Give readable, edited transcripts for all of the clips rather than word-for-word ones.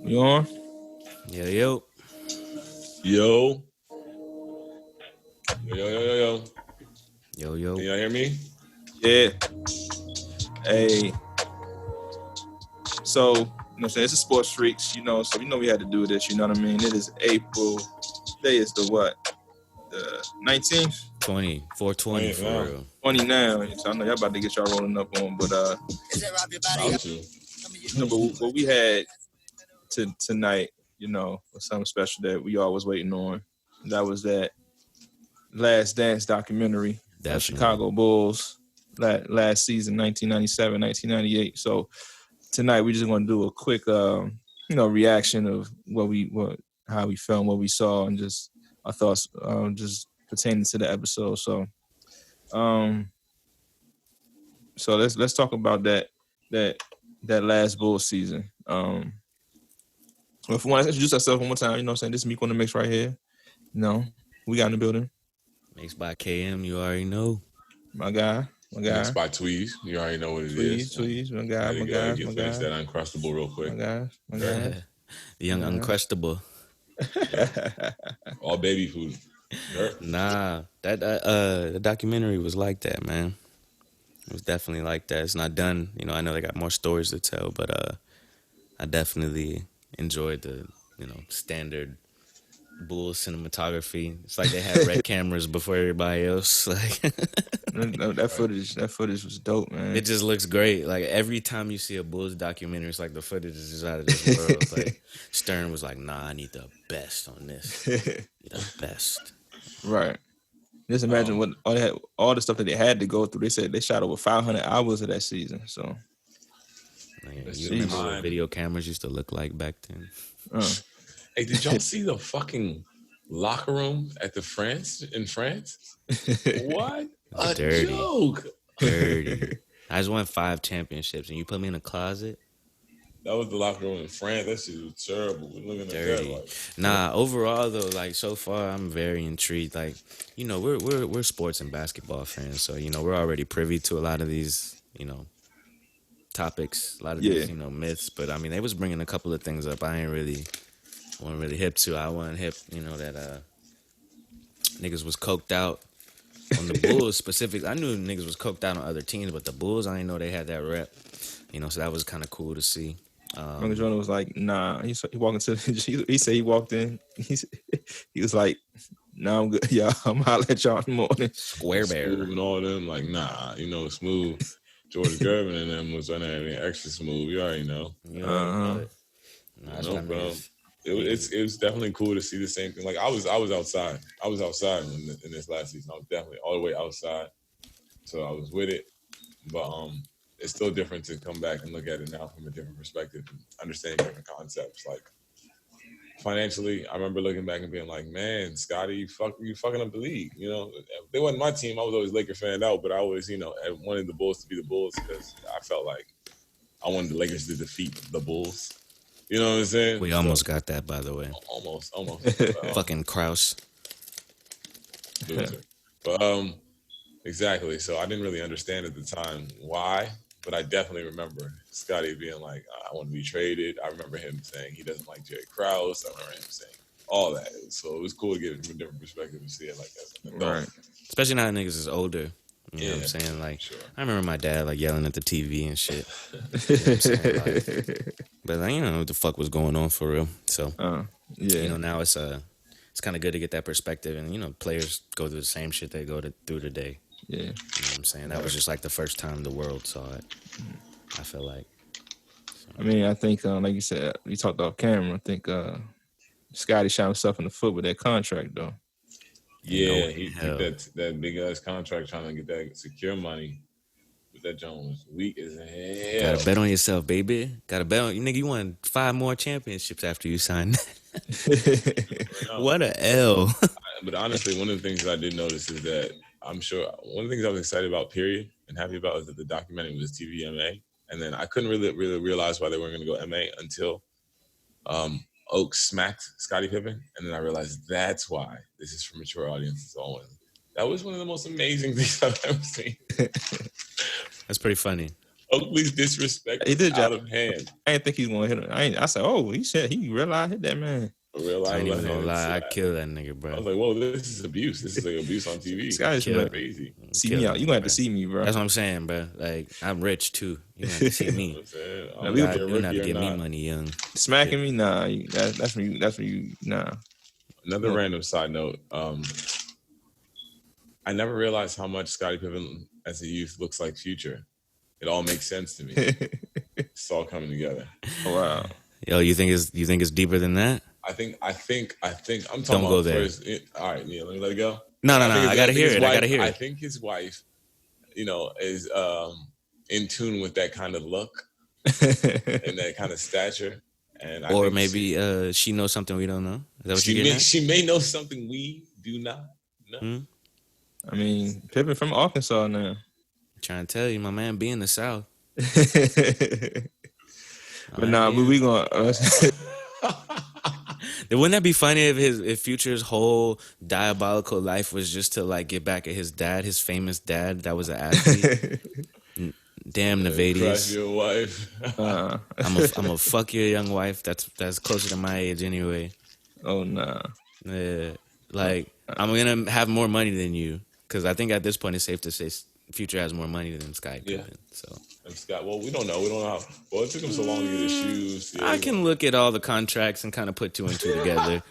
You on? Yo. Yo. Yo. Can y'all hear me? Yeah. Hey. So, you know what I'm saying? It's a Sports Freaks, so we had to do this, you know what I mean? It is April. Today is the what? The 19th? 420 for real. 20 now. So I know y'all about to get y'all rolling up on, but what we had tonight, was something special that we all was waiting on. That was that Last Dance documentary. The Chicago Bulls last season, 1997, 1998. So tonight we're just going to do a quick, reaction of how we felt, what we saw, and just our thoughts, just pertaining to the episode. So, let's talk about that last Bulls season. If we want to introduce ourselves one more time, this is Mique on the mix right here. We got in the building. Mixed by KM, you already know. My guy. Mixed by Tweeze, you already know what it is. Tweeze, my guy. Finish that Uncrustable real quick. My guy. The young Uncrustable. All baby food. Nah, the documentary was like that, man. It was definitely like that. It's not done. I know they got more stories to tell, but I definitely enjoyed the, standard Bulls cinematography. It's like they had red cameras before everybody else. Like that footage was dope, man. It just looks great. Like every time you see a Bulls documentary, it's like the footage is just out of this world. Like Stern was like, "Nah, I need the best on this. The best." Right. Just imagine what all the stuff that they had to go through. They said they shot over 500 hours of that season. So, you remember what video cameras used to look like back then? Hey, did y'all see the fucking locker room in France? What? Dirty. Joke. Dirty. I just won 5 championships, and you put me in a closet? That was the locker room in France. That shit was terrible. We're looking at that like... Nah, overall, though, like, so far, I'm very intrigued. Like, we're sports and basketball fans, so, we're already privy to a lot of these, topics, a lot of these, myths. But, I mean, they was bringing a couple of things up I wasn't really hip to. I wasn't hip, that niggas was coked out on the Bulls specifically. I knew niggas was coked out on other teams, but the Bulls, I didn't know they had that rep. So that was kind of cool to see. Michael Jordan was like, nah. He walked into. He said he walked in. He was like, nah, I'm good. Yeah, I'm holler at y'all in the morning. Square bear and all them like, nah, smooth. George Gervin and them was on there extra smooth. You already know. Bro. It was definitely cool to see the same thing. Like I was outside. I was outside in this last season. I was definitely all the way outside. So I was with it. But it's still different to come back and look at it now from a different perspective and understand different concepts. Like financially, I remember looking back and being like, man, Scotty, you fucking up the league. If they wasn't my team, I was always Laker fan out, but I always, I wanted the Bulls to be the Bulls because I felt like I wanted the Lakers to defeat the Bulls. You know what I'm saying? We almost got that, by the way. Almost. Fucking Krause. But exactly. So I didn't really understand at the time why, but I definitely remember Scotty being like, I want to be traded. I remember him saying he doesn't like Jerry Krause. I remember him saying all that. So it was cool to get it from a different perspective and see it like that. Right. Especially now that niggas is older. You know what I'm saying? Like, sure. I remember my dad, like, yelling at the TV and shit. You know what I'm saying? Like, but, like, what the fuck was going on for real. So, now it's kind of good to get that perspective. And, players go through the same shit they go through today. Yeah. You know what I'm saying? That was just, like, the first time the world saw it, I feel like. So. I mean, I think, like you said, we talked off camera. I think Scotty shot himself in the foot with that contract, though. Yeah, he took that big ass contract trying to get that secure money. But that Jones was weak as hell. Gotta bet on yourself, baby. Gotta bet on you, nigga. You won 5 more championships after you signed that. What a L. But honestly, one of the things that I did notice is that I'm sure one of the things I was excited about, period, and happy about is that the documentary was TV MA, and then I couldn't really realize why they weren't going to go MA until Oaks smacked Scottie Pippen, and then I realized that's why this is for mature audiences only. That was one of the most amazing things I've ever seen. That's pretty funny. Oakley's disrespect he did out of hand. I didn't think he was gonna hit him. I said, oh, he said he realized hit that man. I ain't even gonna lie. I killed that nigga, bro. I was like, whoa, this is abuse. This is like abuse on TV. This guy's crazy. See me out. You gonna have to see me, bro. That's what I'm saying, bro. Like, I'm rich too. You gonna have to see me. You don't have to give me money, young. Smacking me? Nah. That's when you. Nah. Another random side note. I never realized how much Scottie Pippen as a youth looks like Future. It all makes sense to me. It's all coming together. Oh, wow. Yo, you think it's deeper than that? I think. I'm talking Don't about go there. All right, yeah, let me let it go. No. I gotta hear it. I think his wife, is in tune with that kind of look and that kind of stature. And or maybe she knows something we don't know. Is that what you're getting at? She may know something we do not know. Hmm? I mean, Pippen from Arkansas now. Trying to tell you, my man be in the South. But nah, we gonna. Wouldn't that be funny if Future's whole diabolical life was just to like get back at his dad, his famous dad that was an athlete? Damn, Nevadius. Crush your wife. I'm a fuck your young wife. That's closer to my age anyway. Oh nah. Yeah, like I'm gonna have more money than you because I think at this point it's safe to say Future has more money than Scottie Pippen. So. And Scott, well, we don't know. We don't know how. Well, it took him so long to get his shoes. I can look at all the contracts and kind of put two and two together.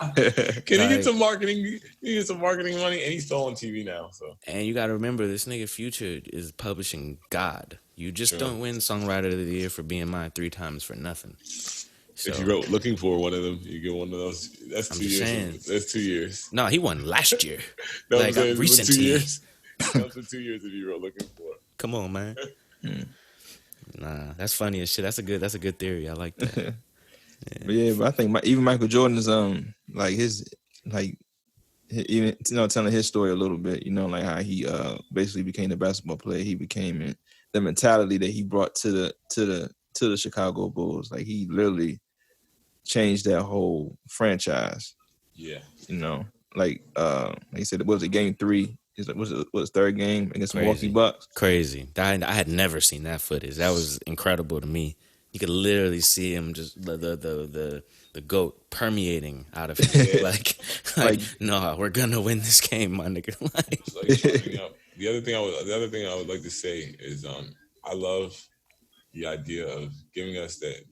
Can he get some marketing? He get some marketing money, and he's still on TV now. So. And you got to remember, this nigga Future is publishing God. You just don't win Songwriter of the Year for being mine 3 times for nothing. So, if you wrote "Looking For" one of them, you get one of those. That's 2 years. Saying, that's 2 years. No, he won last year. No, like recently. 2 years. That was 2 years if you wrote "Looking For." Come on, man. Nah, that's funny as shit. That's a good theory. I like that. But I think even Michael Jordan's telling his story a little bit. Like how he basically became the basketball player he became, and the mentality that he brought to the Chicago Bulls. Like he literally changed that whole franchise. Yeah. Like he said, was it game 3? Was it third game against Milwaukee Bucks? Crazy. I had never seen that footage. That was incredible to me. You could literally see him just the GOAT permeating out of him. like no, we're gonna win this game, my nigga. The other thing I would like to say is I love the idea of giving us the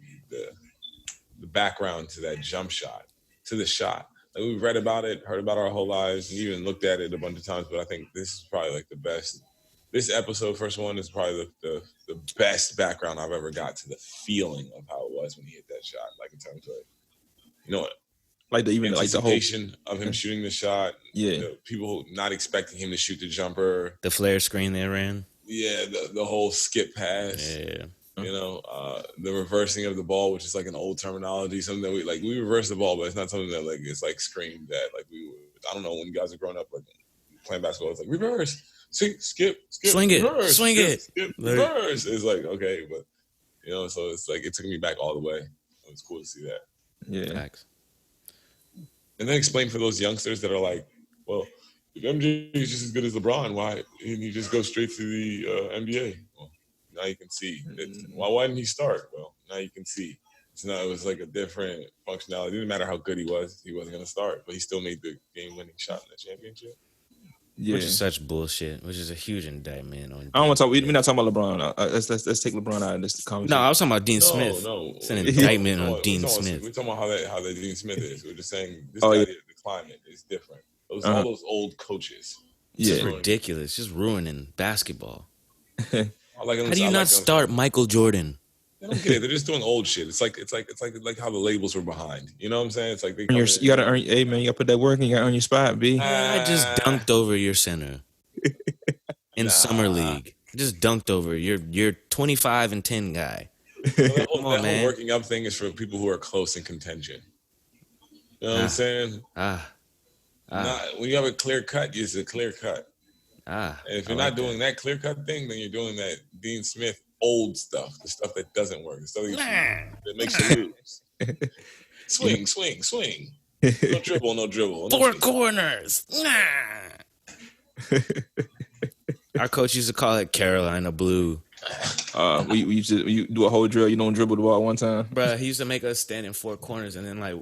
background to that jump shot, to the shot. Like we've read about it, heard about it our whole lives, and even looked at it a bunch of times. But I think this is probably like the best. This episode, first one, is probably the best background I've ever got to the feeling of how it was when he hit that shot. Like in terms of, like the anticipation of him shooting the shot. Yeah, people not expecting him to shoot the jumper. The flare screen they ran. Yeah, the whole skip pass. Yeah. The reversing of the ball, which is like an old terminology, something that we reverse the ball, but it's not something that like it's like screamed at. Like I don't know, when you guys are growing up like playing basketball, it's like reverse, skip, swing reverse, it, skip, reverse. It's like okay, but so it's like it took me back all the way. It was cool to see that. Yeah. Facts. And then explain for those youngsters that are like, well, if MJ is just as good as LeBron, why didn't he just go straight to the NBA? Well, now you can see. Why didn't he start? Well, now you can see. So now it was like a different functionality. It didn't matter how good he wasn't going to start, but he still made the game-winning shot in the championship. Yeah. Which is such bullshit. Which is a huge indictment on. I don't want to talk. We're not talking about LeBron. Let's take LeBron out of this conversation. No, I was talking about Dean Smith. No, it's an indictment on Dean Smith. We're talking about how that Dean Smith is. We're just saying the climate is different. All those old coaches. It's ridiculous. Just ruining basketball. How do you not start Michael Jordan? I don't get it. They're just doing old shit. It's like how the labels were behind. You know what I'm saying? It's like you gotta earn. Hey man, you gotta put that work in. You gotta earn your spot. B. I just dunked over your center in summer league. I just dunked over your 25 and 10 guy. That whole working up thing is for people who are close in contention. You know what I'm saying? When you have a clear cut, it's a clear cut. And if you're not doing that clear cut thing, then you're doing that Dean Smith old stuff, the stuff that doesn't work, the stuff that makes you lose. Swing. No dribble. 4 corners. Our coach used to call it Carolina Blue. you do a whole drill. You don't dribble the ball one time, bro. He used to make us stand in four corners, and then like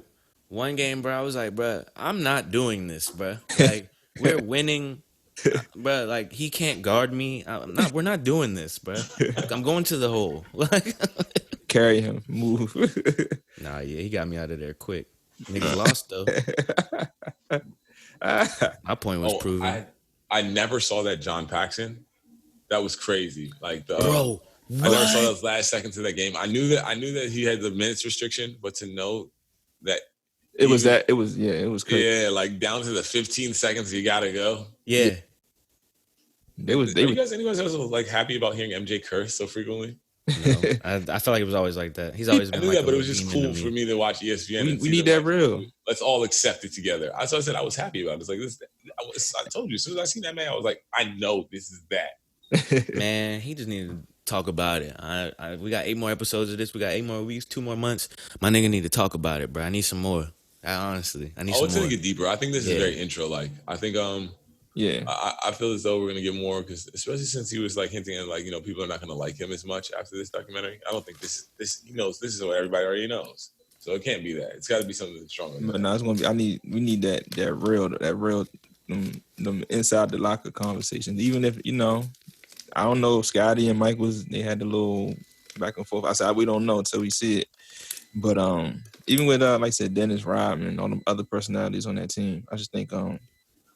one game, bro, I was like, bro, I'm not doing this, bro. Like we're winning, bro. Like he can't guard me. We're not doing this, bro. Like, I'm going to the hole. Like carry him, move. Nah, yeah, he got me out of there quick. Niggas lost though. My point was proven. I never saw that John Paxson. That was crazy. Like bro, I never saw those last seconds of that game. I knew that he had the minutes restriction, but to know that it was crazy. Yeah, like down to the 15 seconds you gotta go. Yeah. You guys else like happy about hearing MJ curse so frequently? No, I felt like it was always like that. He's always been like that, but it was just cool for me to watch ESPN. We need that real. Let's all accept it together. That's what I said. I was happy about it. It's like this. I told you as soon as I seen that man, I was like, I know this is that. Man, he just needed to talk about it. We got 8 more episodes of this. We got 8 more weeks, 2 more months. My nigga need to talk about it, bro. I need some more. I need some more. It's gonna get deeper. I think this is very intro like. I think yeah. I feel as though we're gonna get more because especially since he was like hinting at like people are not gonna like him as much after this documentary. I don't think this he knows this is what everybody already knows. So it can't be that. It's got to be something stronger. But no, it's gonna be. We need that real them inside the locker conversations. Even if I don't know if Scotty and Mike they had the little back and forth. I said we don't know until we see it. But even with like I said, Dennis Rodman, all the other personalities on that team, I just think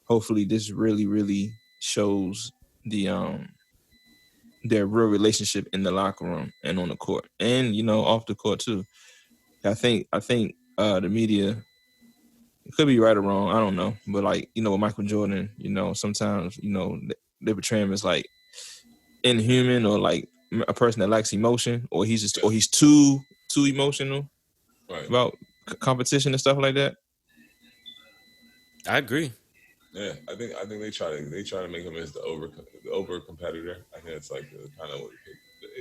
hopefully this really, really shows their real relationship in the locker room and on the court, and off the court too. I think the media, it could be right or wrong, I don't know, but like with Michael Jordan, sometimes they portray him as like inhuman or like a person that lacks emotion, or he's too emotional about competition and stuff like that. I agree. Yeah, I think they try to make him as the over competitor. I think that's like kind of what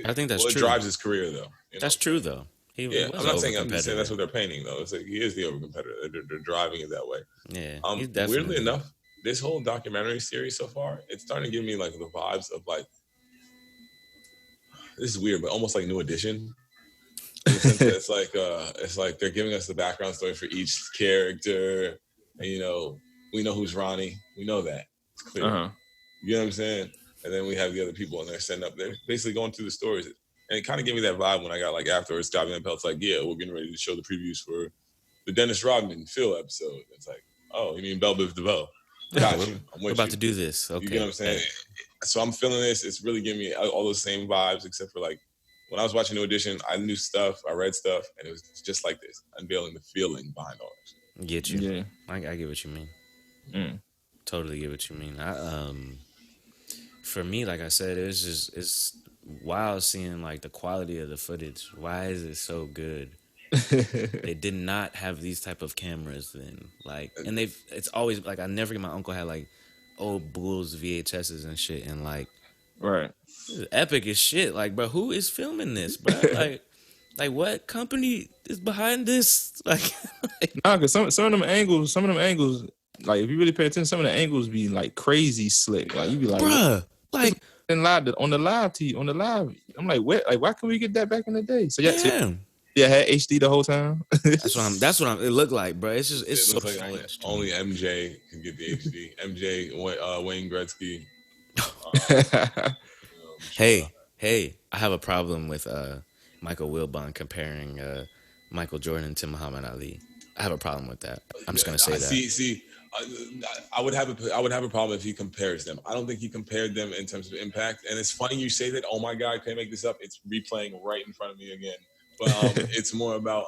I think that's true. It drives his career though. That's true though. I'm not saying I'm just saying that's what they're painting though. It's like he is the over competitor. They're driving it that way. Yeah. Weirdly enough, this whole documentary series so far, it's starting to give me like the vibes of like, this is weird, but almost like New Edition. It's like they're giving us the background story for each character, and we know who's Ronnie. We know that. It's clear. Uh-huh. You know what I'm saying? And then we have the other people and they're setting up. They're basically going through the stories. And it kind of gave me that vibe when I got like afterwards, Scott Van Pelt's like, yeah, we're getting ready to show the previews for the Dennis Rodman Phil episode. It's like, oh, you mean Bell Biv DeVoe? Got you. We're about to do this. Okay. You get what I'm saying? So I'm feeling this. It's really giving me all those same vibes, except for like when I was watching New Edition, I knew stuff, I read stuff, and it was just like this, unveiling the feeling behind all this. Get you. Yeah. I get what you mean. Totally get what you mean. For me, like I said, it's wild seeing like the quality of the footage. Why is it so good? They did not have these type of cameras then. Like, and it's always like I never get my uncle had like old Bulls VHSs and shit, and like, right, this is epic as shit. Like, bro, who is filming this, bro? Like what company is behind this? Like, nah, cause some of them angles, like if you really pay attention, some of the angles be like crazy slick. Like you be like, bruh, like on the live. I'm like, what? Like, why can we get that back in the day? So had HD the whole time. That's what it looked like, bro. It's so like only MJ can get the HD. MJ, Wayne Gretzky. Hey, I have a problem with Michael Wilbon comparing Michael Jordan to Muhammad Ali. I have a problem with that. I'm just gonna say that. See, I would have a problem if he compares them. I don't think he compared them in terms of impact. And it's funny you say that. Oh my God, can't make this up. It's replaying right in front of me again. But it's more about.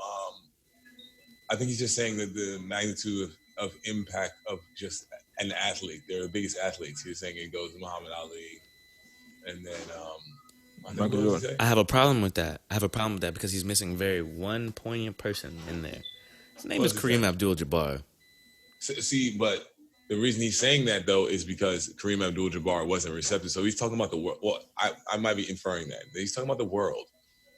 I think he's just saying that the magnitude of impact of just an athlete. They're the biggest athletes. He's saying it goes to Muhammad Ali, and then I have a problem with that. Because he's missing one poignant person in there. His name is Kareem Abdul-Jabbar. See, but the reason he's saying that, though, is because Kareem Abdul-Jabbar wasn't receptive. So he's talking about the world. Well, I might be inferring that. He's talking about the world.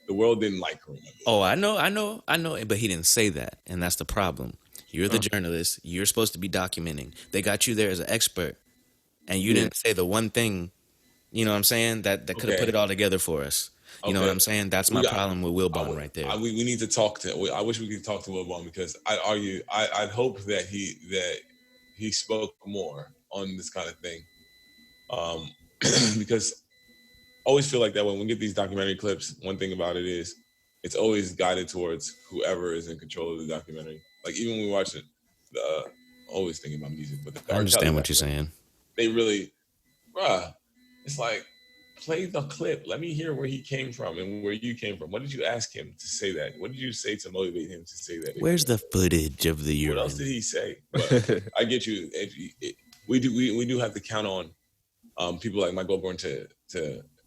The world didn't like Kareem Abdul-Jabbar. Oh, I know. But he didn't say that. And that's the problem. You're the journalist. You're supposed to be documenting. They got you there as an expert. And you didn't say the one thing, you know what I'm saying, that could have put it all together for us. You know what I'm saying? That's my problem with Wilbon right there. We need to talk to. I wish we could talk to Wilbon because I'd hope that he spoke more on this kind of thing, because I always feel like that when we get these documentary clips. One thing about it is it's always guided towards whoever is in control of the documentary. Like even when we watch it, always thinking about music, but I understand what you're saying. They really, it's like, play the clip. Let me hear where he came from and where you came from. What did you ask him to say that? What did you say to motivate him to say that? Where's the footage of the urine? What else did he say? But I get you. We do have to count on people like Michael Born to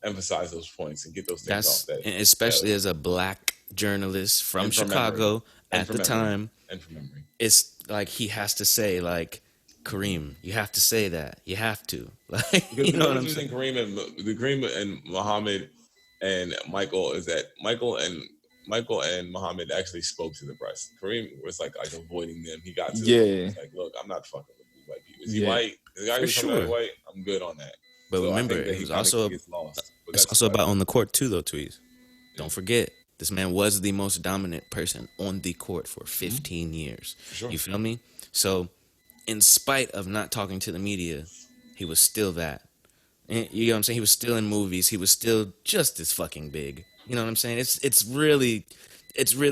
emphasize those points and get those things off. That, especially as a black journalist from Chicago at the time. And from memory. It's like he has to say, like, Kareem, you have to say that. You have to. Like, you know what I'm saying? Kareem and Muhammad and Michael is that Michael and Muhammad actually spoke to the press. Kareem was like avoiding them. He got to them. Like, look, I'm not fucking with these white people. Is he white? The guy who's coming out white? I'm good on that. But so remember, it was also it's also about on the court too, though, Tweeze. Don't forget, this man was the most dominant person on the court for 15 years. Sure. You feel me? So, in spite of not talking to the media, he was still that. And, you know what I'm saying? He was still in movies. He was still just as fucking big. You know what I'm saying? It's really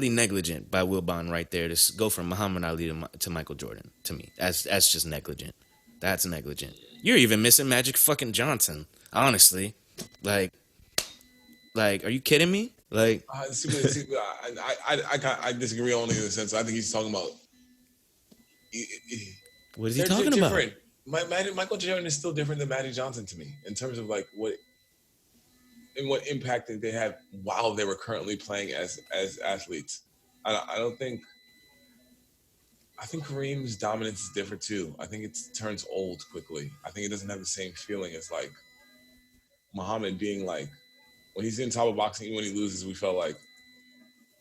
negligent by Wilbon right there to go from Muhammad Ali to Michael Jordan. To me, that's just negligent. That's negligent. You're even missing Magic fucking Johnson. Honestly, like, are you kidding me? Like, I disagree only in the sense I think he's talking about. What is he talking about? Michael Jordan is still different than Magic Johnson to me in terms of like what impact did they have while they were currently playing as athletes. I think Kareem's dominance is different too. I think it turns old quickly. I think it doesn't have the same feeling as like Muhammad being like, when he's in top of boxing, even when he loses, we felt like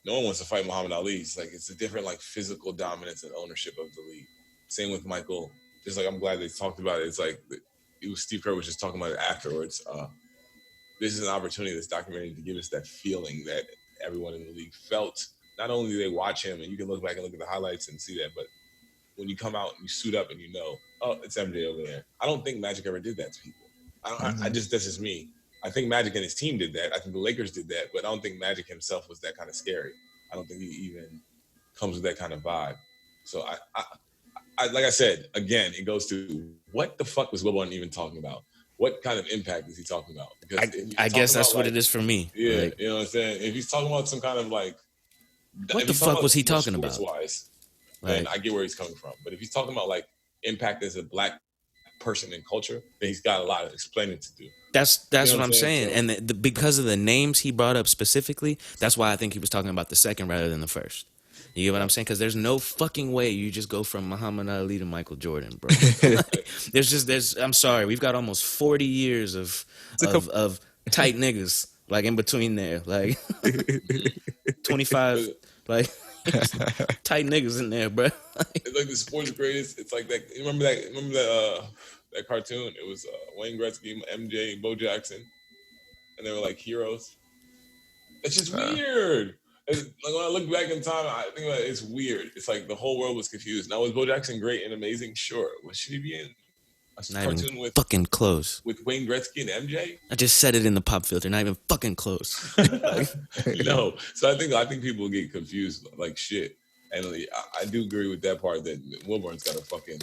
no one wants to fight Muhammad Ali. It's like it's a different like physical dominance and ownership of the league. Same with Michael. Just like I'm glad they talked about it. It's like Steve Kerr was just talking about it afterwards. This is an opportunity, this documentary, to give us that feeling that everyone in the league felt. Not only do they watch him, and you can look back and look at the highlights and see that, but when you come out and you suit up and you know, oh, it's MJ over there. I don't think Magic ever did that to people. That's just me. I think Magic and his team did that. I think the Lakers did that, but I don't think Magic himself was that kind of scary. I don't think he even comes with that kind of vibe. So I like I said, again, it goes to what the fuck was Wilbon even talking about? What kind of impact is he talking about? Because I guess that's what it is for me. Yeah, like, you know what I'm saying? If he's talking about some kind of like, what the fuck was he talking about? Wise, then I get where he's coming from. But if he's talking about like impact as a black person in culture, then he's got a lot of explaining to do. That's what I'm saying. So, and because of the names he brought up specifically, that's why I think he was talking about the second rather than the first. You get what I'm saying? Because there's no fucking way you just go from Muhammad Ali to Michael Jordan, bro. I'm sorry, we've got almost 40 years of tight niggas like in between there, like 25 like tight niggas in there, bro. It's like the sports greatest. It's like that. Remember that cartoon? It was Wayne Gretzky, MJ, Bo Jackson, and they were like heroes. It's just weird. Like when I look back in time, I think about it, it's weird. It's like the whole world was confused. Now, was Bo Jackson great and amazing? Sure. What should he be in? A not cartoon with fucking close with Wayne Gretzky and MJ? I just said it in the pop filter. Not even fucking close. No. So I think people get confused like shit. And I do agree with that part that Wilburn's got to fucking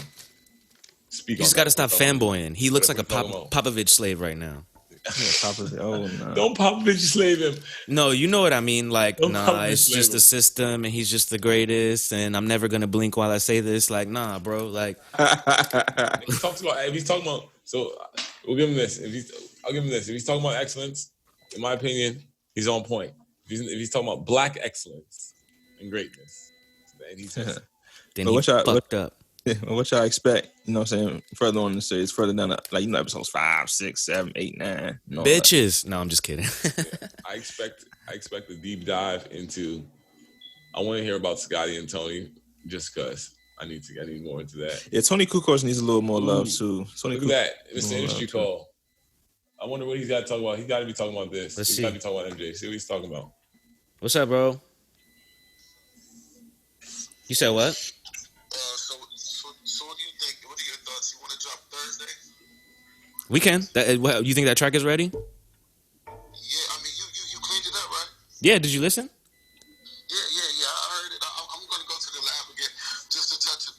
speak. He's got to stop fanboying. He looks like a Popovich slave right now. No. Don't Popovich slave him. No, you know what I mean. Like, it's just a system, and he's just the greatest. And I'm never gonna blink while I say this. Like, nah, bro. Like, if he's talking about, so we'll give him this. I'll give him this. If he's talking about excellence, in my opinion, he's on point. If he's talking about black excellence and greatness, then he's then he fucked up. Yeah, what y'all expect? You know what I'm saying? Further on the series, further down, like, you know, episodes 5, 6, 7, 8, 9. You know, bitches. No, I'm just kidding. I expect a deep dive into. I want to hear about Scotty and Tony, just because I need more into that. Yeah, Tony Kukoc needs a little more love too. Look at that. It's the industry call. I wonder what he's got to talk about. He's got to be talking about this. He's got to be talking about MJ. See what he's talking about. What's up, bro? You said what? So what do you think? What are your thoughts? You want to drop Thursday? We can. You think that track is ready? Yeah, I mean, you cleaned it up, right? Yeah, did you listen? Yeah, I heard it. I'm going to go to the lab again just to touch it,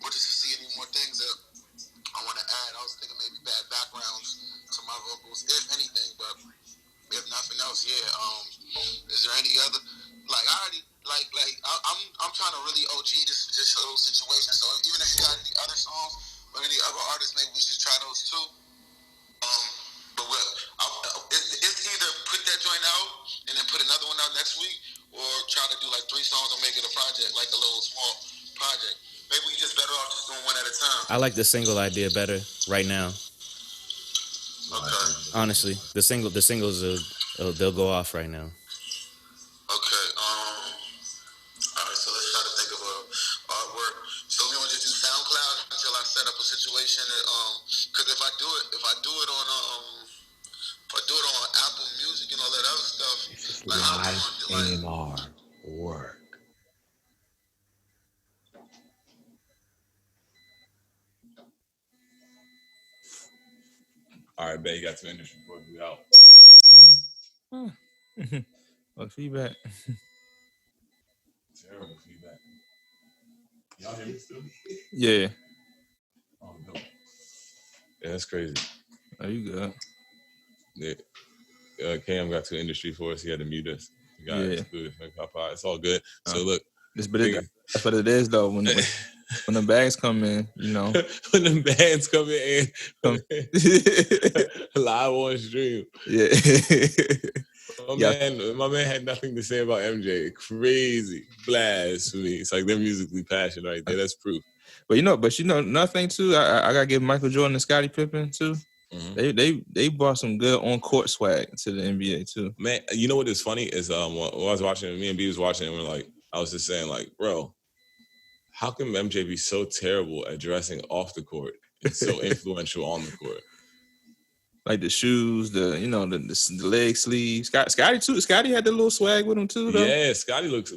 or just to see any more things that I want to add. I was thinking maybe bad backgrounds to my vocals, if anything, but if nothing else, yeah. Is there any other, like, I already, I'm trying to really OG this whole situation, so even if you got any other songs or any other artists, maybe we should try those too. But it's either put that joint out and then put another one out next week, or try to do like 3 songs and make it a project, like a little small project. Maybe we just better off just doing one at a time. I like the single idea better right now. Okay. Honestly, the singles they'll go off right now. Okay. All right. So let's try to think of artwork. So we want to just do SoundCloud until I set up a situation that because if I do it on Apple Music and all that other stuff, Live AMR work. All right, Ben, you got some industry before we out. What feedback? Terrible feedback. Y'all hear me still? Yeah. Oh, no. Yeah, that's crazy. Are you good? Yeah. Cam got to industry for us. He had to mute us. It's all good. So look. That's what it is, though. When the bags come in, you know. When the bands come in live on stream. Yeah. My man had nothing to say about MJ. Crazy blasphemy. It's like they're musically passionate right there. That's proof. But another thing too, I gotta give Michael Jordan and Scottie Pippen too. Mm-hmm. They brought some good on court swag to the NBA too. Man, you know what is funny is when I was watching, me and B was watching, and I was just saying, like, bro, how can MJ be so terrible at dressing off the court and so influential on the court? Like the shoes, the leg sleeves. Scottie too. Scottie had the little swag with him too, though. Yeah, Scottie looked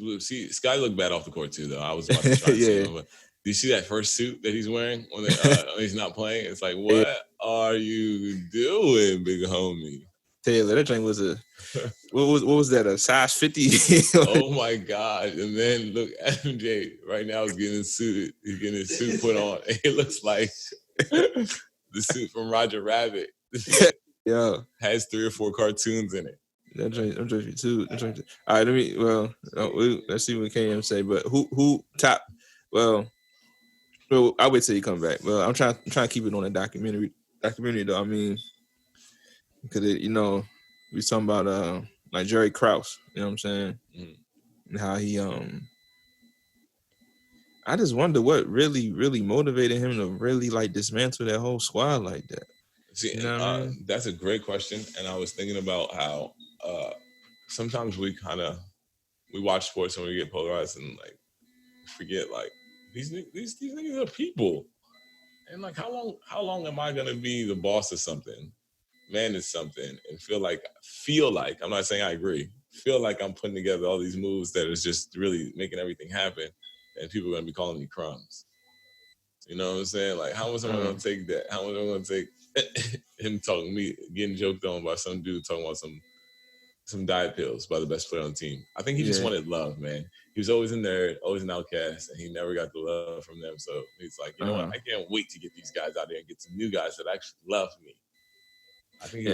bad off the court too, though. I was about to try to see him, but do you see that first suit that he's wearing when he's not playing? It's like, what are you doing, big homie? Taylor, that thing was what was that? A size 50? Oh my God! And then look, MJ right now is getting suited. He's getting his suit put on. It looks like the suit from Roger Rabbit. Yeah, has 3 or 4 cartoons in it. I'm drinking too. All right, let's see what KM say. But who top? Well, I'll wait till you come back. Well, I'm trying to keep it on a documentary though. I mean, because we talking about like Jerry Krause. You know what I'm saying? Mm-hmm. And how he I just wonder what really motivated him to really like dismantle that whole squad like that. See, that's a great question, and I was thinking about how sometimes we watch sports and we get polarized and like forget like these niggas are people, and like how long am I gonna be the boss of something, manage something, and feel like I'm not saying I agree, feel like I'm putting together all these moves that is just really making everything happen, and people are gonna be calling me crumbs. You know what I'm saying? Like, how much am I gonna take that? How much am I gonna take him getting joked on by some dude talking about some diet pills by the best player on the team? I think he just wanted love, man. He was always in there, always an outcast, and he never got the love from them. So he's like, you know what? I can't wait to get these guys out there and get some new guys that actually love me. I think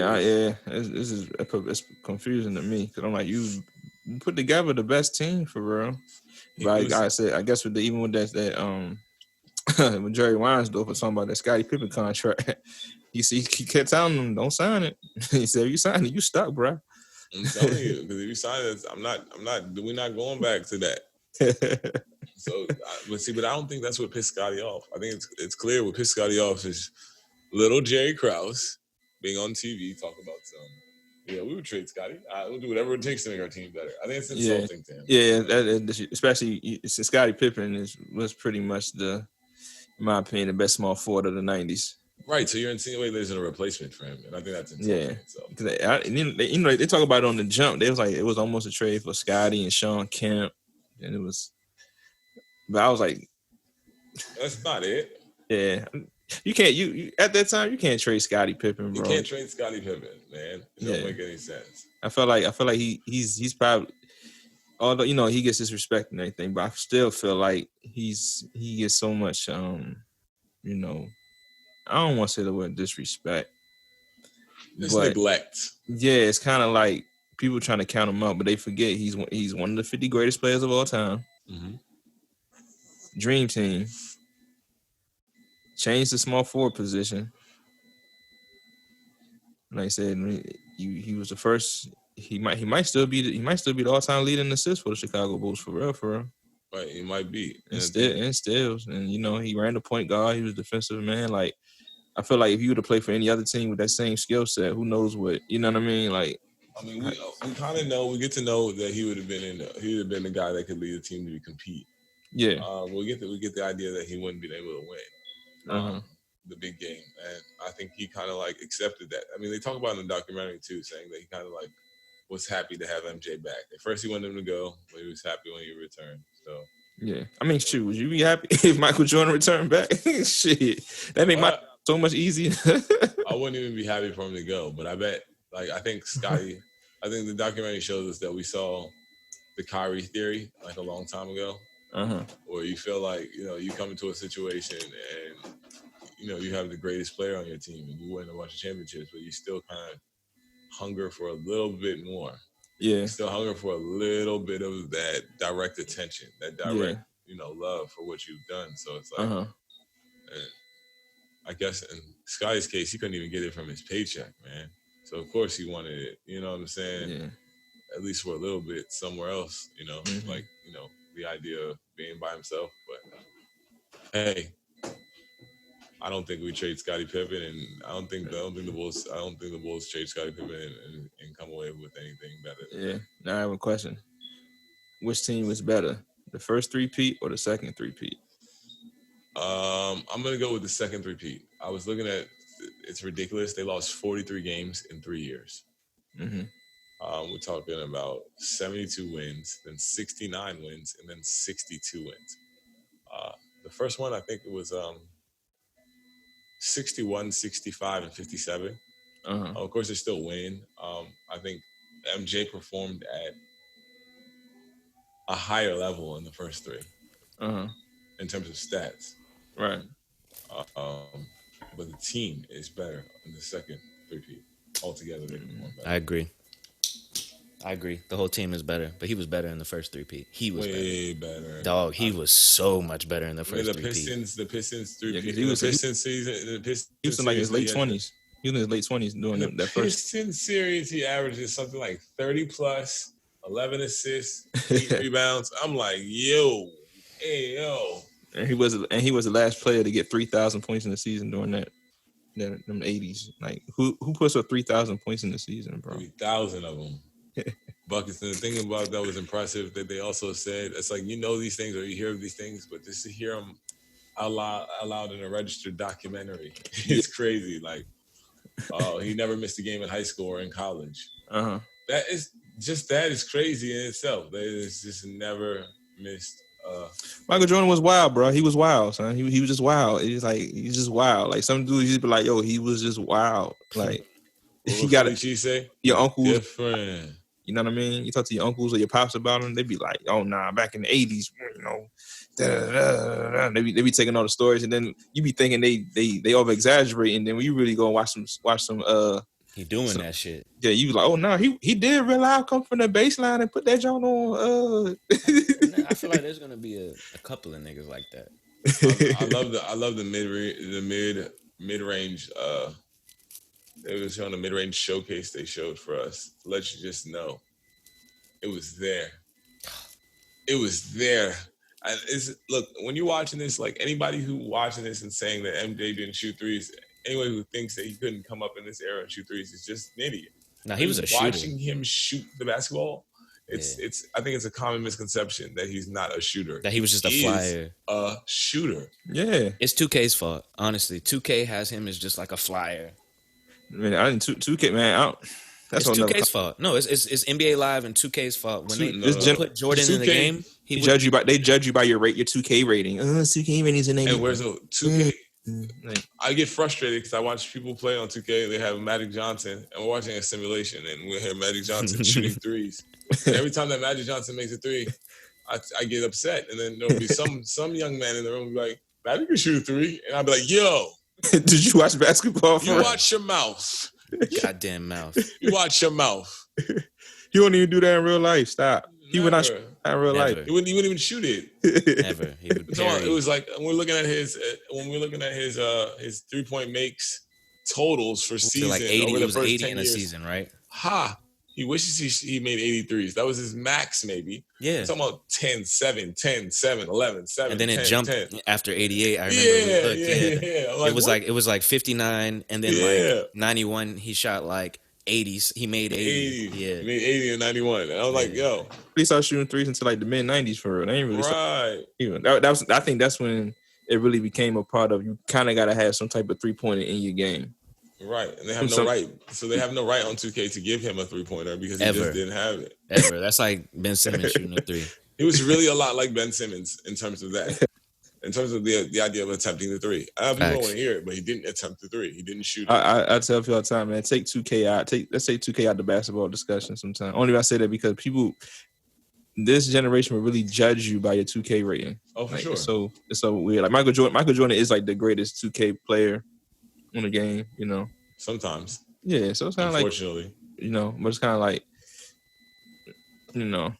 it's confusing to me because I'm like, you put together the best team for real. But like I said, I guess even with that when Jerry Reinsdorf was talking about that Scottie Pippen contract, he kept telling him, don't sign it. He said, if you sign it, you stuck, bro. I'm telling you, because if you sign it, we're not going back to that. So, but I don't think that's what pissed Scottie off. I think it's clear what pissed Scottie off is little Jerry Krause being on TV talking about we would trade Scottie. We'll do whatever it takes to make our team better. I think it's insulting to him. Yeah, especially Scottie Pippen was pretty much in my opinion, the best small forward of the 90s. Right, so you're insinuating there's a replacement for him, and I think that's insulting. Yeah, they talk about it on the jump. They was like it was almost a trade for Scottie and Sean Kemp, and it was. But I was like, that's not it. Yeah, you can't. You at that time you can't trade Scottie Pippen, bro. You can't trade Scottie Pippen, man. It don't make any sense. I feel like he's probably, although he gets his respect and everything, but I still feel like he gets so much I don't want to say the word disrespect. It's neglect. Yeah, it's kind of like people trying to count him out, but they forget he's one of the 50 greatest players of all time. Mm-hmm. Dream team. Changed the small forward position. Like I said, he was the first. He might still be the all-time leader in assists for the Chicago Bulls for real. Right, he might be. And steals, and he ran the point guard. He was a defensive man. Like I feel like if you were to play for any other team with that same skill set, who knows what, you know what I mean? Like, I mean, we kind of know. We get to know that he would have been the guy that could lead the team to compete. Yeah. We get the idea that he wouldn't be able to win the big game, and I think he kind of like accepted that. I mean, they talk about it in the documentary too, saying that he kind of like was happy to have MJ back. At first, he wanted him to go, but he was happy when he returned. So. Yeah, I mean, shoot, would you be happy if Michael Jordan returned back? Shit, that made my so much easier. I wouldn't even be happy for him to go, but I bet, I think Scottie, I think the documentary shows us that we saw the Kyrie theory like a long time ago, where you feel like you come into a situation and you have the greatest player on your team and you win a bunch of championships, but you still kind of hunger for a little bit more. Yeah. Still hunger for a little bit of that direct attention, that direct, love for what you've done. So it's like, and I guess in Sky's case, he couldn't even get it from his paycheck, man. So of course he wanted it. You know what I'm saying? Yeah. At least for a little bit somewhere else, like, the idea of being by himself. But hey, I don't think we trade Scottie Pippen, and I don't think the Bulls trade Scottie Pippen and come away with anything better. Yeah. Now I have a question: which team was better, the first three-peat or the second three-peat? I'm gonna go with the second three-peat. I was looking at it's ridiculous. They lost 43 games in 3 years. Mm-hmm. We're talking about 72 wins, then 69 wins, and then 62 wins. The first one, I think it was 61, 65, and 57. Of course, they're still winning. I think MJ performed at a higher level in the first three in terms of stats. Right. But the team is better in the second three-peat altogether. I agree. The whole team is better, but he was better in the first three-peat. He was way better. Dog, he was so much better in the first three-peat. The Pistons three-peat. Yeah, he was in like his late 20s. He was in his late 20s doing that first. Pistons series, he averages something like 30 plus, 11 assists, 8 rebounds. I'm like, yo. And he was the last player to get 3,000 points in the season during them 80s. Like who puts up 3,000 points in the season, bro? 3,000 of them. Buckets. And the thing about that was impressive that they also said it's like these things or you hear of these things, but just to hear them out loud in a registered documentary, it's crazy. Like, he never missed a game in high school or in college. That is crazy in itself. That is just never missed. Michael Jordan was wild, bro. He was wild, son. He was just wild. He's just wild. Like some dudes, he'd be like, "Yo, he was just wild." Like he got it. She say your uncles different. You know what I mean? You talk to your uncles or your pops about him, they'd be like, "Oh nah, back in the '80s, They be taking all the stories, and then you be thinking they over exaggerate, and then when you really go watch some. He doing that shit. Yeah, you be like, oh no, he did realize come from the baseline and put that joint on. I feel like there's gonna be a couple of niggas like that. I love the mid range. They was showing the mid range showcase they showed for us. To let you just know, it was there. It was there. Look, when you're watching this, like anybody who watching this and saying that MJ didn't shoot threes, anyone who thinks that he couldn't come up in this era and shoot threes is just an idiot. No, he was a shooter. Watching him shoot the basketball It's. I think it's a common misconception that he's not a shooter. That he was just a flyer. A shooter. Yeah. It's 2K's fault. Honestly, 2K has him as just like a flyer. Man, I didn't 2K, man. That's it's 2K's fault. No, it's NBA Live and 2K's fault. When they put Jordan in the game, they judge you by your 2K rating. 2K ratings in and where's the 2K? I get frustrated because I watch people play on 2K. They have Magic Johnson, and we're watching a simulation, and we hear Magic Johnson shooting threes. And every time that Magic Johnson makes a three, I get upset, and then there'll be some young man in the room be like, "Magic can shoot a three," and I'll be like, "Yo, did you watch basketball? You watch your mouth, goddamn mouth. You watch your mouth. You won't even do that in real life. Stop." He would not shoot in real life. He wouldn't even shoot it. Never. He would it was like when we're looking at his 3-point makes totals for season. Like 80, over the was first 80 10 in a years. season, right? He wishes he made 83s. That was his max, maybe. Yeah. I'm talking about 10, 7, 10, 7, 11, 7, and then 10, it jumped 10. After 88. I remember. Yeah. Like, it was like 59, and then like 91. He shot like 80s. He made 80. Yeah, he made 80 and 91. And I was like, yo. He started shooting threes until like the mid 90s for real. They ain't really right. Even that was. I think that's when it really became a part of. You kind of got to have some type of 3-pointer in your game. Right, and they have no right. So they have no right on 2K to give him a 3-pointer because he just didn't have it. Ever. That's like Ben Simmons shooting a 3. He was really a lot like Ben Simmons in terms of that. In terms of the idea of attempting the 3. People don't want to hear it, but he didn't attempt the 3. He didn't shoot it. I tell people all the time, man, take 2K out. Let's take 2K out the basketball discussion sometime. Only I say that because people, this generation will really judge you by your 2K rating. Oh, for sure. It's so weird. Like Michael Jordan is like the greatest 2K player in the game, you know. Sometimes. Yeah, so it's kind of like, unfortunately, you know, but it's kind of like, you know,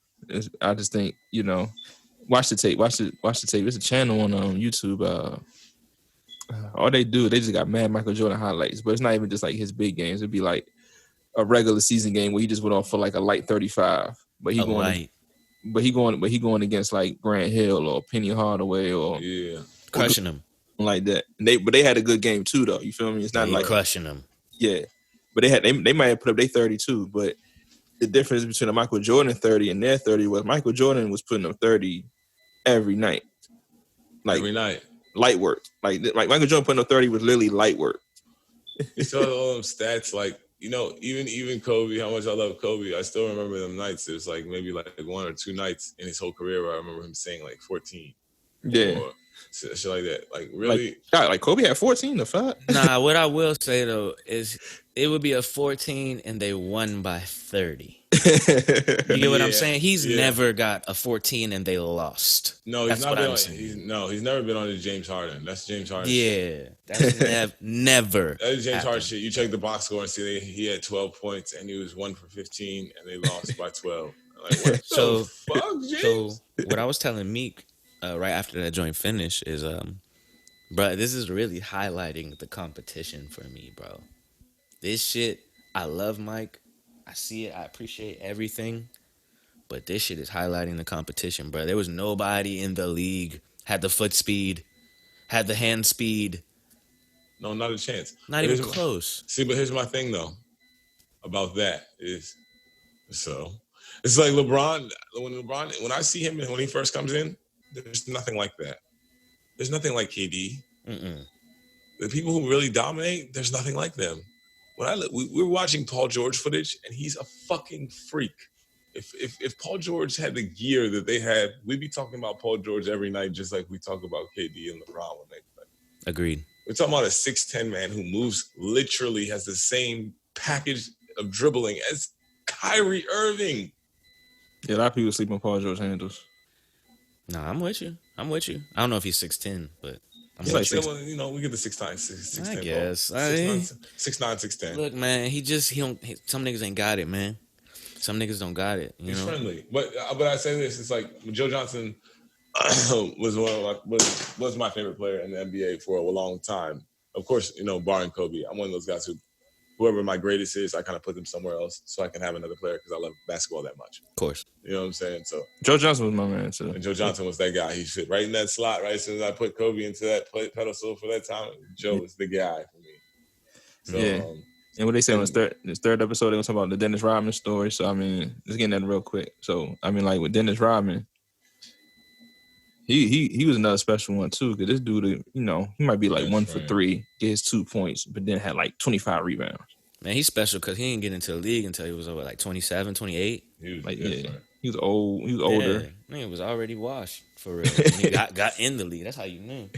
I just think, you know, watch the tape. It's a channel on YouTube. All they do, they just got mad Michael Jordan highlights, but it's not even just like his big games. It'd be like a regular season game where he just went off for like a light 35, but he going against like Grant Hill or Penny Hardaway or crushing him like that. But they had a good game too, though. You feel me? It's not like crushing them. Yeah, but they might have put up their 32, but the difference between a Michael Jordan 30 and their 30 was Michael Jordan was putting up 30 every night, like every night, light work. Like Michael Jordan putting up 30 was literally light work. You saw all them stats, like, you know, even Kobe. How much I love Kobe, I still remember them nights. It was like maybe like 1 or 2 nights in his whole career where I remember him saying like 14. Yeah. Or shit like that. Like, really? Like Kobe had 14 the fuck? Nah, what I will say, though, is it would be a 14 and they won by 30. You get what I'm saying? He's never got a 14 and they lost. No, he's not been on. He's never been on the James Harden. That's James Harden. Yeah, that's never. That is James Harden shit. You check the box score and see he had 12 points and he was 1 for 15 and they lost by 12. Like, what the fuck, James? So what I was telling Mique right after that joint finish is, bro, this is really highlighting the competition for me, bro. This shit, I love Mike. I see it. I appreciate everything. But this shit is highlighting the competition, bro. There was nobody in the league had the foot speed, had the hand speed. No, not a chance. Not even close. See, but here's my thing, though, about that is, so it's like LeBron, when I see him, when he first comes in, there's nothing like that. There's nothing like KD. The people who really dominate, there's nothing like them. We were watching Paul George footage, and he's a fucking freak. If Paul George had the gear that they had, we'd be talking about Paul George every night, just like we talk about KD and LeBron when they play. Agreed. We're talking about a 6'10" man who moves, literally has the same package of dribbling as Kyrie Irving. Yeah, a lot of people sleep on Paul George handles. Nah, I'm with you. I don't know if he's 6'10", but I'm like, you know, we get the 6'9", 6'10". I guess 6'9", 6'10". Look, man, some niggas ain't got it, man. Some niggas don't got it. You He's know? friendly, but I say this: it's like Joe Johnson was my favorite player in the NBA for a long time. Of course, you know, barring Kobe, I'm one of those guys who, whoever my greatest is, I kind of put them somewhere else so I can have another player because I love basketball that much. Of course, you know what I'm saying. So Joe Johnson was my man too. And Joe Johnson was that guy. He fit right in that slot. Right as soon as I put Kobe into that pedestal for that time, Joe was the guy for me. So, And what they say on this third episode, they were talking about the Dennis Rodman story. So, I mean, let's get that real quick. So, I mean, like with Dennis Rodman, he was another special one too. Because this dude, you know, he might be like 1 for 3, get his 2 points, but then had like 25 rebounds. Man, he's special because he didn't get into the league until he was over like 27, 28. He was like, yeah, he was old. He was older. Yeah, man, was already washed for real. When he got in the league. That's how you knew.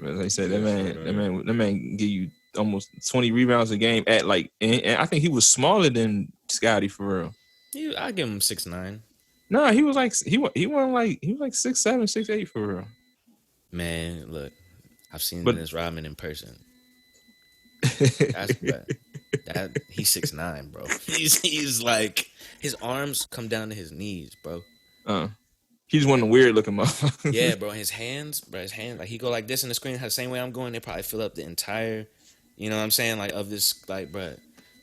As I said, that man give you almost 20 rebounds a game at like, and I think he was smaller than Scotty for real. I give him 6'9". No, he was like he was like 6'7", 6'8" for real. Man, look, I've seen Dennis Rodman in person. He's 6'9", bro. He's like his arms come down to his knees, bro. He's one of the weird looking motherfuckers. Yeah, bro. His hands, like he go like this in the screen, the same way I'm going. They probably fill up the entire, you know what I'm saying, like of this, like, bro.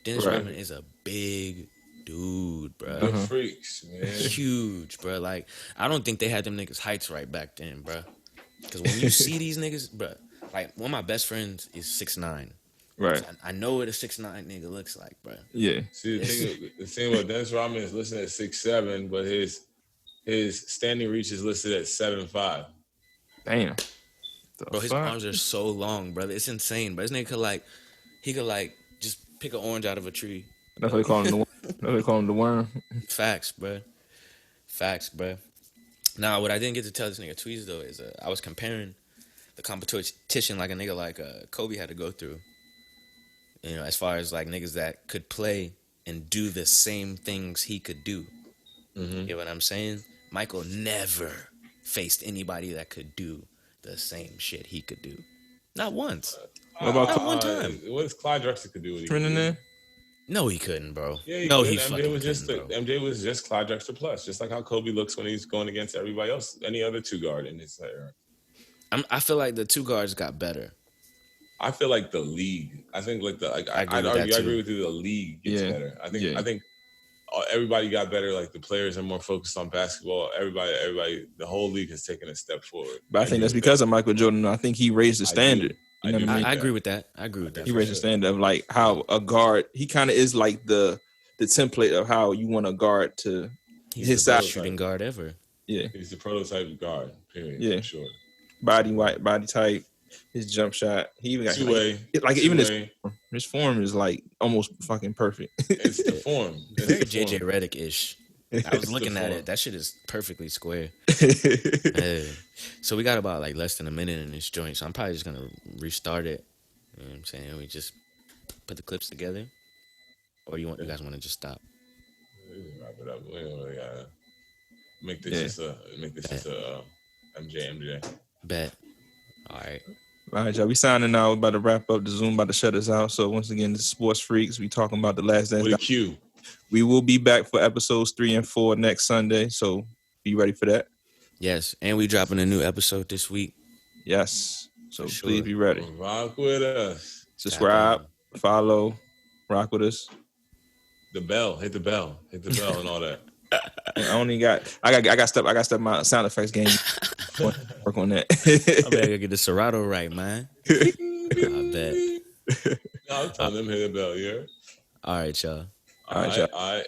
Dennis Rodman is a big dude, bro. Good freaks, man. Huge, bro. Like I don't think they had them niggas heights right back then, bro. Because when you see these niggas, bro, like one of my best friends is 6'9". Right. I know what a 6'9" nigga looks like, bro. Yeah. See, the thing about Dennis Rodman is listed at 6'7", but his standing reach is listed at 7'5". Damn. Bro, his arms are so long, brother. It's insane. But this nigga he could just pick an orange out of a tree. That's what they call him the worm. Facts, bro. Now, what I didn't get to tell this nigga Tweeze though is I was comparing the competition like a nigga like Kobe had to go through. You know, as far as like niggas that could play and do the same things he could do. Mm-hmm. You know what I'm saying? Michael never faced anybody that could do the same shit he could do. Not once. What about not one time? What does Clyde Drexler could do? No, he couldn't, bro. Yeah, he fucking was just couldn't, bro. MJ was just Clyde Drexler plus, just like how Kobe looks when he's going against everybody else, any other two guard in his era. I feel like the two guards got better. I feel like the league. I think I agree with you. The league gets better. I think everybody got better. Like the players are more focused on basketball. Everybody, the whole league has taken a step forward. But I think that's because of Michael Jordan. I think he raised the standard. You know what I mean? I agree with that. He raised the standard of like how a guard. He kind of is like the template of how you want a guard to. He's his the best shooting guard ever. Yeah, he's the prototype guard. Period. Yeah, for sure. Body type. His jump shot. He even got his form is like almost fucking perfect. It's the form. It's very JJ Redick-ish. I was looking at it. That shit is perfectly square. So we got about like less than a minute in this joint. So I'm probably just gonna restart it. You know what I'm saying? We just put the clips together, or you guys want to just stop? We can wrap it up. We don't really gotta make this just a MJ. Bet. All right. All right, y'all. We signing out. We're about to wrap up. The Zoom about to shut us out. So once again, this is Sports Freaks. We talking about the Last Dance. With a Q. We will be back for episodes 3 and 4 next Sunday. So be ready for that. Yes, and we dropping a new episode this week. Yes. So please be ready. Rock with us. Subscribe, follow, rock with us. Hit the bell and all that. I got stuff my sound effects game. Work on that. I better get the Serato right, man. I bet. No, I'm telling them hit the bell, yeah. All right, y'all. All right.